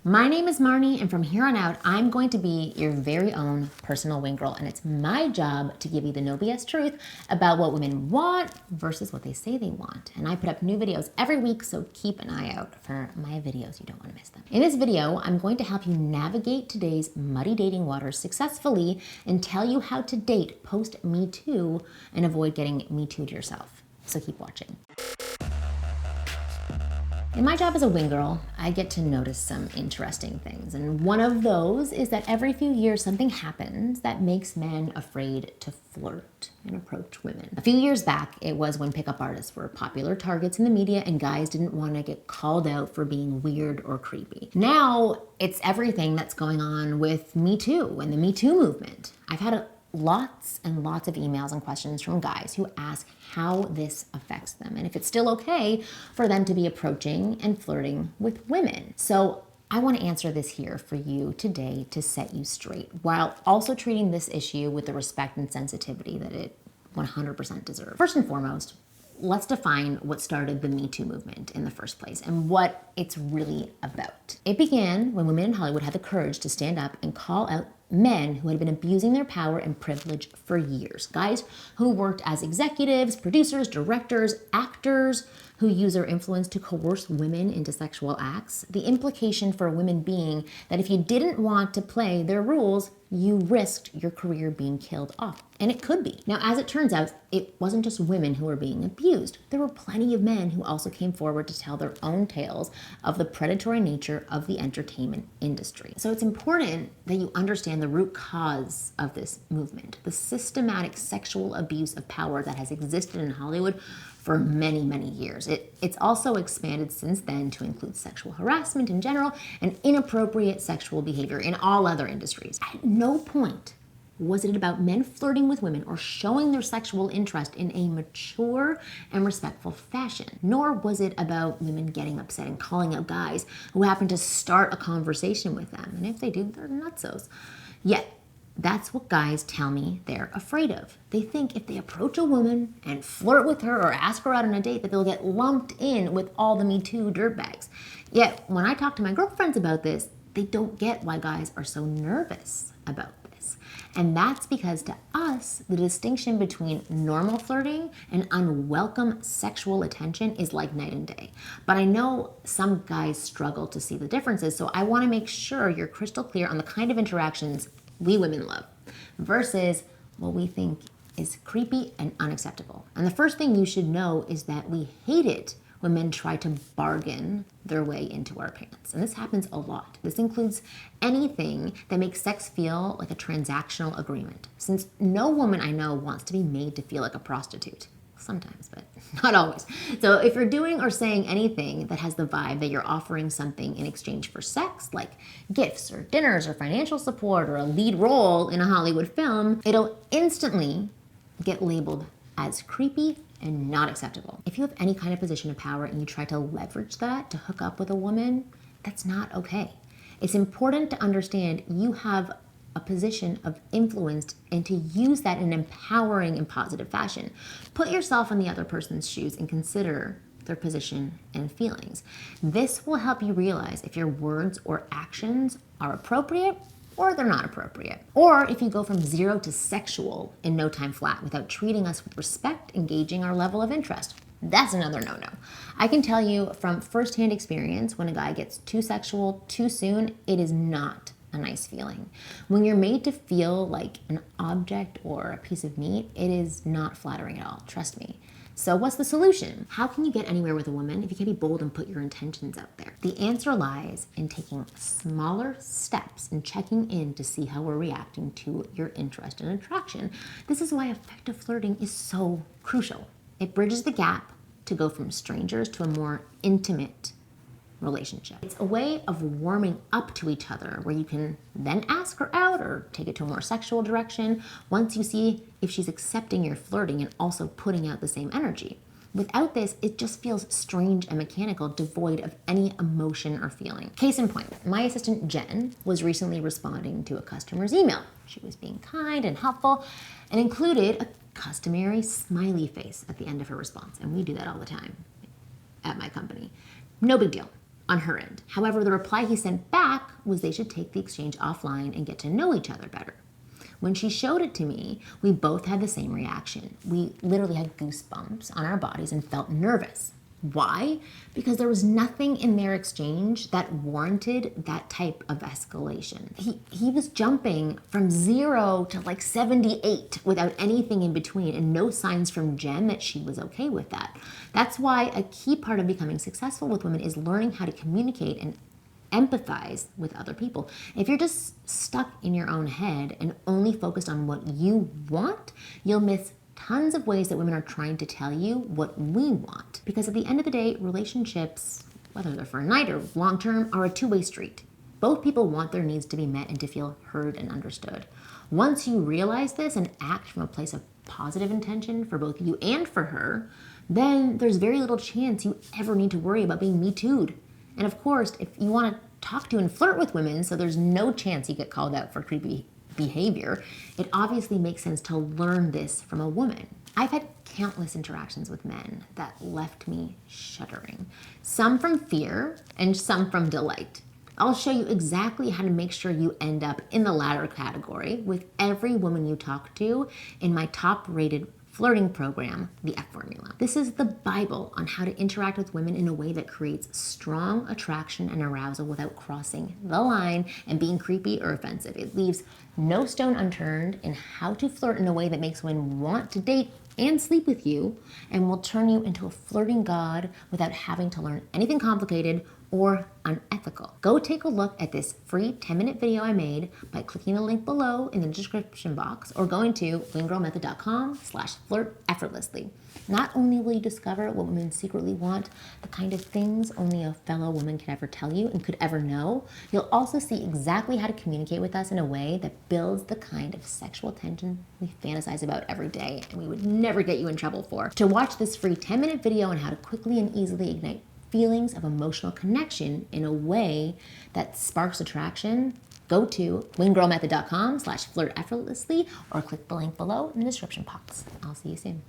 My name is Marni, and from here on out, I'm going to be your very own personal wing girl, and it's my job to give you the no BS truth about what women want versus what they say they want. And I put up new videos every week, so keep an eye out for my videos. You don't want to miss them. In this video, I'm going to help you navigate today's muddy dating waters successfully and tell you how to date post Me Too and avoid getting Me Too'd yourself. So keep watching. In my job as a wing girl, I get to notice some interesting things. And one of those is that every few years something happens that makes men afraid to flirt and approach women. A few years back, it was when pickup artists were popular targets in the media and guys didn't want to get called out for being weird or creepy. Now, it's everything that's going on with Me Too and the Me Too movement. I've had lots and lots of emails and questions from guys who ask how this affects them and if it's still okay for them to be approaching and flirting with women. So I want to answer this here for you today to set you straight, while also treating this issue with the respect and sensitivity that it 100% deserves. First and foremost, let's define what started the Me Too movement in the first place and what it's really about. It began when women in Hollywood had the courage to stand up and call out men who had been abusing their power and privilege for years. Guys who worked as executives, producers, directors, actors, who use their influence to coerce women into sexual acts. The implication for women being that if you didn't want to play their rules, you risked your career being killed off. And it could be. Now, as it turns out, it wasn't just women who were being abused. There were plenty of men who also came forward to tell their own tales of the predatory nature of the entertainment industry. So it's important that you understand the root cause of this movement, the systematic sexual abuse of power that has existed in Hollywood for many, many years. It's also expanded since then to include sexual harassment in general and inappropriate sexual behavior in all other industries. At no point was it about men flirting with women or showing their sexual interest in a mature and respectful fashion, nor was it about women getting upset and calling out guys who happen to start a conversation with them. And if they do, they're nutsos. Yet, that's what guys tell me they're afraid of. They think if they approach a woman and flirt with her or ask her out on a date that they'll get lumped in with all the Me Too dirtbags. Yet, when I talk to my girlfriends about this, they don't get why guys are so nervous about this. And that's because to us, the distinction between normal flirting and unwelcome sexual attention is like night and day. But I know some guys struggle to see the differences, so I want to make sure you're crystal clear on the kind of interactions we women love versus what we think is creepy and unacceptable. And the first thing you should know is that we hate it when men try to bargain their way into our pants. And this happens a lot. This includes anything that makes sex feel like a transactional agreement, since no woman I know wants to be made to feel like a prostitute. Sometimes, but not always. So if you're doing or saying anything that has the vibe that you're offering something in exchange for sex, like gifts or dinners or financial support or a lead role in a Hollywood film, it'll instantly get labeled as creepy and not acceptable. If you have any kind of position of power and you try to leverage that to hook up with a woman, that's not okay. It's important to understand you have a position of influence and to use that in an empowering and positive fashion. Put yourself in the other person's shoes and consider their position and feelings. This will help you realize if your words or actions are appropriate or they're not appropriate. Or if you go from 0 to sexual in no time flat without treating us with respect, engaging our level of interest. That's another no-no. I can tell you from firsthand experience, when a guy gets too sexual too soon, it is not a nice feeling. When you're made to feel like an object or a piece of meat, it is not flattering at all, trust me. So what's the solution? How can you get anywhere with a woman if you can't be bold and put your intentions out there? The answer lies in taking smaller steps and checking in to see how we're reacting to your interest and attraction. This is why effective flirting is so crucial. It bridges the gap to go from strangers to a more intimate relationship. It's a way of warming up to each other where you can then ask her out or take it to a more sexual direction once you see if she's accepting your flirting and also putting out the same energy. Without this, it just feels strange and mechanical, devoid of any emotion or feeling. Case in point, my assistant Jen was recently responding to a customer's email. She was being kind and helpful and included a customary smiley face at the end of her response. And we do that all the time at my company. No big deal. on her end. However, the reply he sent back was they should take the exchange offline and get to know each other better. When she showed it to me, we both had the same reaction. We literally had goosebumps on our bodies and felt nervous. Why? Because there was nothing in their exchange that warranted that type of escalation. He was jumping from 0 to like 78 without anything in between and no signs from Jen that she was okay with that. That's why a key part of becoming successful with women is learning how to communicate and empathize with other people. If you're just stuck in your own head and only focused on what you want, you'll miss tons of ways that women are trying to tell you what we want. Because at the end of the day, relationships, whether they're for a night or long term, are a two-way street. Both people want their needs to be met and to feel heard and understood. Once you realize this and act from a place of positive intention for both you and for her, then there's very little chance you ever need to worry about being metoo'd. And of course, if you want to talk to and flirt with women so there's no chance you get called out for creepy behavior, it obviously makes sense to learn this from a woman. I've had countless interactions with men that left me shuddering. Some from fear and some from delight. I'll show you exactly how to make sure you end up in the latter category with every woman you talk to in my top-rated flirting program, the F Formula. This is the Bible on how to interact with women in a way that creates strong attraction and arousal without crossing the line and being creepy or offensive. It leaves no stone unturned in how to flirt in a way that makes women want to date and sleep with you and will turn you into a flirting god without having to learn anything complicated or unethical. Go take a look at this free 10-minute video I made by clicking the link below in the description box or going to winggirlmethod.com/flirt effortlessly. Not only will you discover what women secretly want, the kind of things only a fellow woman could ever tell you and could ever know, you'll also see exactly how to communicate with us in a way that builds the kind of sexual tension we fantasize about every day and we would never get you in trouble for. To watch this free 10-minute video on how to quickly and easily ignite feelings of emotional connection in a way that sparks attraction, go to winggirlmethod.com/flirt effortlessly or click the link below in the description box. I'll see you soon.